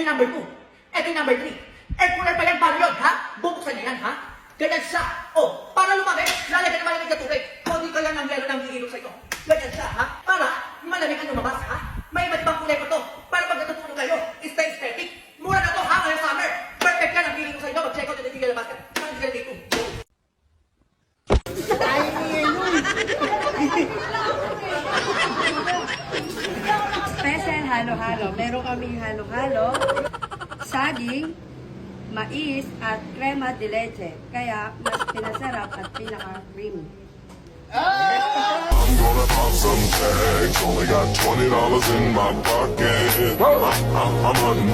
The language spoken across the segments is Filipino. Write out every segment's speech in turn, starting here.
yung number 2. Ito yung number 3. Air cooler pa yan, paano yun, ha? Bubuksan niya yan, ha? Ganyan siya. O, para lumamig, lalagyan ng malamig na tubig. Kunti ka lang ng yelo ng hihilo sa ito. Ganyan siya, ha? Para malamig ang lumabas, ha? May iba't ibang kulay pa to. Para pag natutulog kayo, stay aesthetic. Mura na to, ha? Ngayong summer. Perfect yan ang hihilo sa inyo. Mag-check out yung Tigil Basket. Saan sila dito? Special halo-halo. Meron kaming halo-halo, saging, mais, at crema de leche. Kaya mas pinasarap at pinaka-creamy. I'm gonna pop some tags. Only got $20 in my pocket. I'm hunting.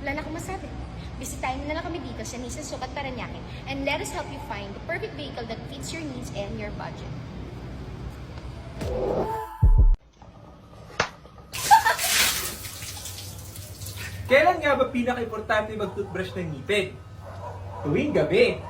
Wala na akong masabi. Bisitahin mo na lang kami dito sa Nissan Sukat Parañaque and let us help you find the perfect vehicle that fits your needs and your budget. Kailan nga ba pinaka-importante mag-toothbrush ng ngipin? Tuwing gabi.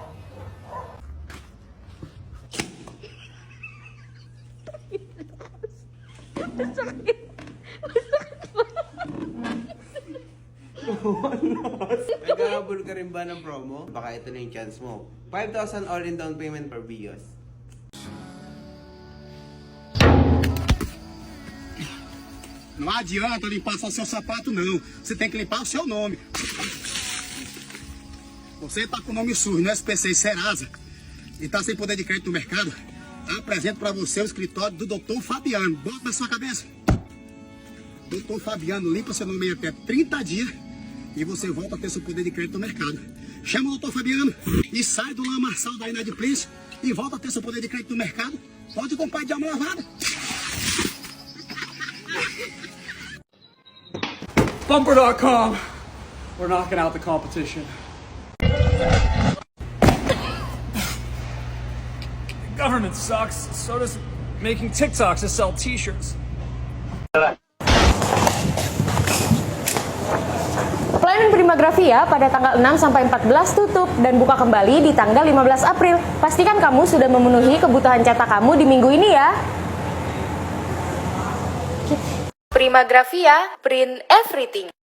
Naghahabol ka rin ba ng promo? Baka ito na yung chance mo. 5,000 all-in down payment per Vios. Não adianta limpar só seu sapato, não. Você tem que limpar o seu nome. Você está com o nome sujo no SPC e Serasa e está sem poder de crédito no mercado. Apresento para você o escritório do Dr. Fabiano. Bota na sua cabeça. Dr. Fabiano limpa seu nome em até 30 dias e você volta a ter seu poder de crédito no mercado. Chama o Dr. Fabiano e sai do lamaçal da inadimplência e volta a ter seu poder de crédito no mercado. Pode comprar de alma lavada. Bumper.com. We're knocking out the competition. The government sucks. So does making TikToks to sell t-shirts. Pelayanan Primagravia pada tanggal 6 sampai 14 tutup dan buka kembali di tanggal 15 April. Pastikan kamu sudah memenuhi kebutuhan cetak kamu di minggu ini ya. Primagravia, print everything.